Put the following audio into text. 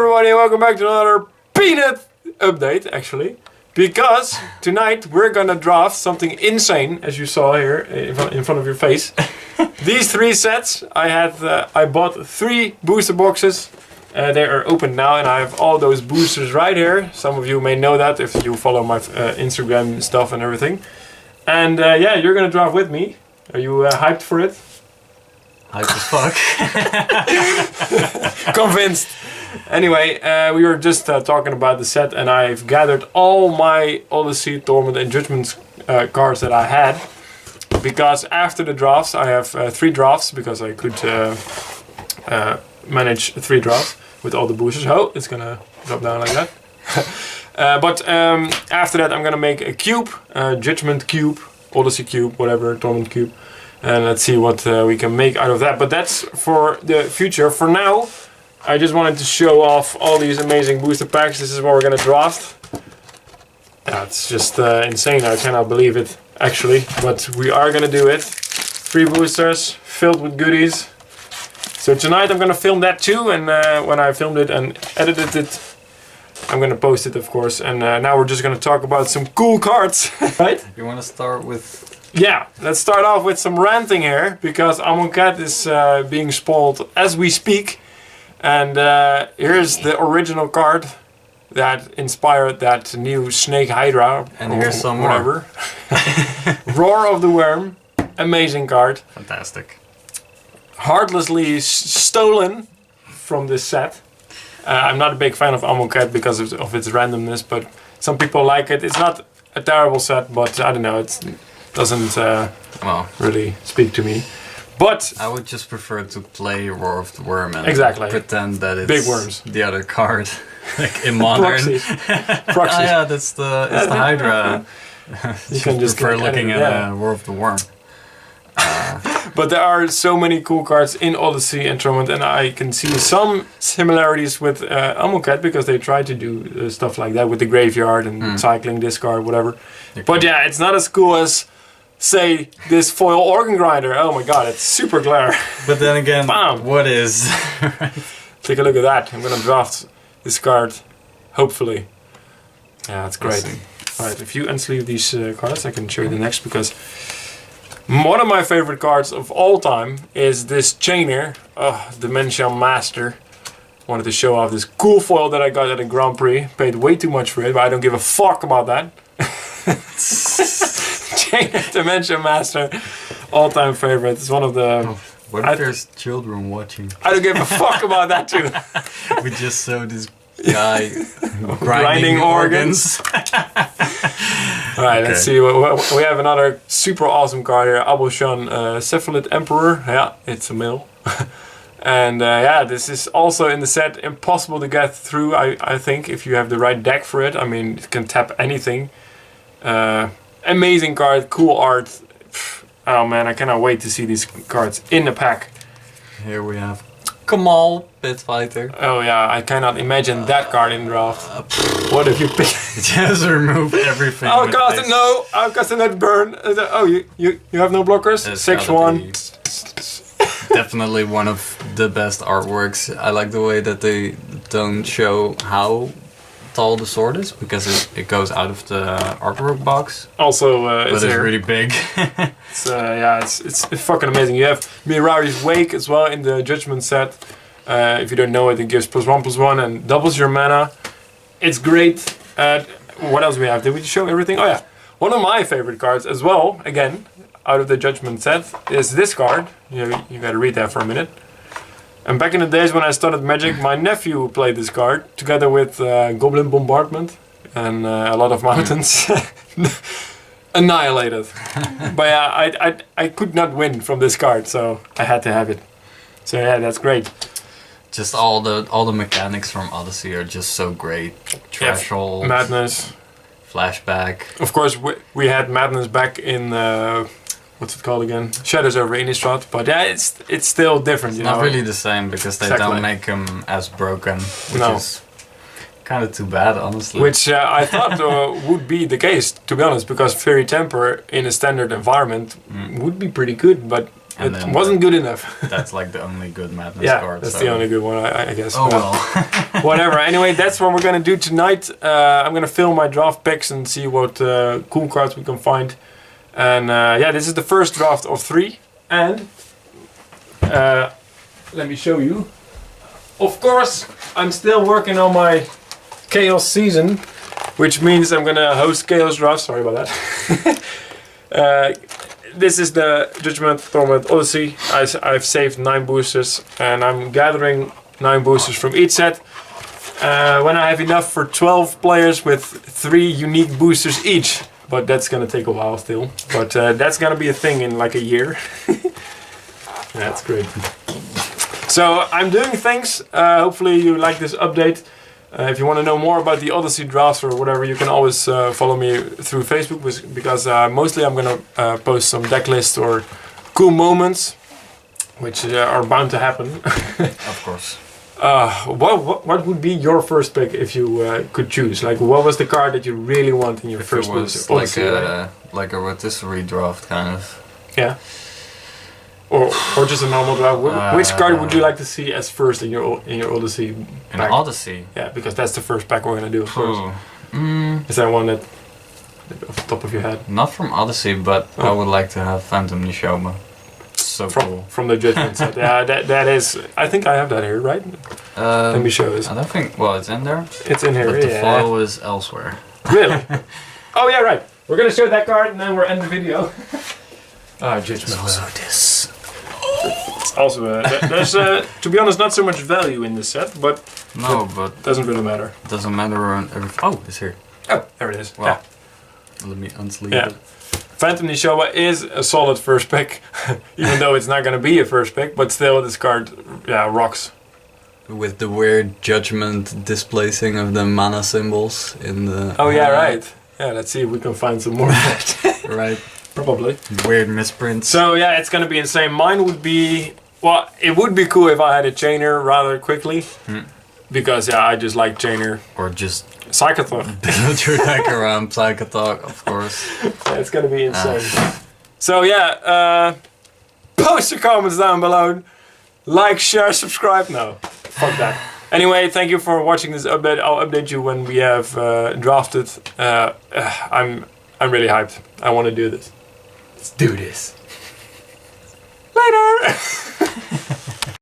everybody, and welcome back to another peanut update, actually. Because tonight we're gonna draft something insane, as you saw here in front of your face. These three sets, I bought 3 booster boxes. They are open now, and I have all those boosters right here. Some of you may know that if you follow my Instagram stuff and everything. And yeah, you're gonna draft with me. Are you hyped for it? Hyped as fuck. Convinced. Anyway, we were just talking about the set, and I've gathered all my Odyssey, Torment, and Judgment cards that I had. Because after the drafts, I have 3 drafts, because I could manage 3 drafts with all the boosters. Oh, it's gonna drop down like that. But after that, I'm gonna make a cube, Judgment cube, Odyssey cube, whatever, Torment cube. And let's see what we can make out of that. But that's for the future. For now, I just wanted to show off all these amazing booster packs. This is what we're gonna draft. Yeah, it's just insane. I cannot believe it, actually. But we are gonna do it. 3 boosters filled with goodies. So tonight I'm gonna film that too. And when I filmed it and edited it, I'm gonna post it, of course. And now we're just gonna talk about some cool cards, right? You wanna start with... Yeah, let's start off with some ranting here, because Amonkhet is being spoiled as we speak. And here's the original card that inspired that new Snake Hydra. And here's some whatever. Roar of the Worm, amazing card. Fantastic. Heartlessly stolen from this set. I'm not a big fan of Amonkhet because of its randomness, but some people like it. It's not a terrible set, but I don't know, it doesn't really speak to me. But I would just prefer to play Roar of the Worm and pretend that it's big worms. The other card, like in modern. Proxy. Oh yeah, it's the Hydra. You can just prefer looking at Roar of the Worm. But there are so many cool cards in Odyssey and Torment, and I can see some similarities with Amonkhet, because they try to do stuff like that with the graveyard and cycling discard, whatever. Okay. But yeah, it's not as cool as, say, this foil organ grinder. Oh my god, it's super glare. But then again, what is? Take a look at that. I'm gonna draft this card, hopefully. Yeah, that's great. Alright, if you unsleeve these cards, I can show you the next, because one of my favorite cards of all time is this Chainer, Dimension Master. Wanted to show off this cool foil that I got at a Grand Prix. Paid way too much for it, but I don't give a fuck about that. Chainer Dimension Master, all-time favorite. It's one of the... what if there's children watching? I don't give a fuck about that too. We just saw this guy grinding organs. Alright, let's see. We have another super awesome card here. Aboshan Cephalid Emperor. Yeah, it's a male. And yeah, this is also in the set. Impossible to get through, I think, if you have the right deck for it. I mean, it can tap anything. Amazing card, cool art. Oh man, I cannot wait to see these cards in the pack. Here we have Kamal, Pit Fighter. Oh yeah, I cannot imagine that card in draft. What if you pick? Just remove everything. I'll cast it, no! I'll cast a net burn. Oh, you have no blockers? 6/1. Definitely one of the best artworks. I like the way that they don't show how tall the sword is, because it goes out of the artwork box. Also, but it's really big. It's fucking amazing. You have Mirari's Wake as well in the Judgment set. If you don't know it, it gives +1/+1 and doubles your mana. It's great. What else do we have? Did we show everything? Oh yeah, one of my favorite cards as well, again, out of the Judgment set, is this card. You gotta read that for a minute. And back in the days when I started Magic, my nephew played this card together with Goblin Bombardment and a lot of mountains. Annihilated. But yeah, I could not win from this card, so I had to have it. So yeah, that's great. Just all the mechanics from Odyssey are just so great. Threshold, Madness, Flashback. Of course, we had Madness back in what's it called again? Shadows over Innistrad. But yeah, it's still different. It's not really the same, because they don't make them as broken, which is kind of too bad, honestly. Which I thought would be the case, to be honest, because Fairy Temper in a standard environment would be pretty good, but And it then wasn't good enough. That's like the only good Madness Yeah, card. that's so. the only good one, I guess. Oh But well. whatever. Anyway, that's what we're gonna do tonight. I'm gonna film my draft picks and see what cool cards we can find. And yeah, this is the first draft of 3. And let me show you. Of course, I'm still working on my Chaos season, which means I'm gonna host Chaos drafts. Sorry about that. This is the Judgment, Torment, Odyssey. I've saved 9 boosters, and I'm gathering 9 boosters from each set. When I have enough for 12 players with 3 unique boosters each. But that's gonna take a while still. But that's gonna be a thing in like a year. That's great. So I'm doing things. Hopefully you like this update. If you want to know more about the Odyssey drafts or whatever, you can always follow me through Facebook, because mostly I'm gonna post some deck lists or cool moments, which are bound to happen. Of course. What would be your first pick if you could choose? Like, what was the card that you really want in your If first it was booster? like Odyssey, right? like a rotisserie draft kind of. Yeah. Or just a normal draft. Which card would you like to see as first in your Odyssey An pack? Odyssey. Yeah, because that's the first pack we're gonna do, of course. Oh. Is there one that off the top of your head? Not from Odyssey, but I would like to have Phantom Nishoma. So cool. From the Judgment set. Yeah, that is. I think I have that here, right? Let me show this. I don't think. Well, it's in there. It's in here. But the yeah. foil is elsewhere. Really? Oh yeah, right. We're gonna show that card and then we'll end the video. Judgment. Also this. It's also there's to be honest not so much value in this set, but No, but it doesn't really matter. it doesn't matter on every. Oh, it's here. Oh, there it is. Wow. Yeah. Let me unsleeve Yeah. it. Phantom Nishoma is a solid first pick, even though it's not going to be a first pick, but still this card, rocks. With the weird judgment displacing of the mana symbols in the. Oh yeah, right. Yeah, let's see if we can find some more of that. Right. Probably. Weird misprints. So yeah, it's going to be insane. Mine would be, well, it would be cool if I had a chainer rather quickly, because yeah, I just like chainer. Or just Psychothon. build your deck around Psychotalk, of course. Yeah, it's going to be insane. So yeah, post your comments down below. Like, share, subscribe. No, fuck that. Anyway, thank you for watching this update. I'll update you when we have drafted. I'm really hyped. I want to do this. Let's do this. Later.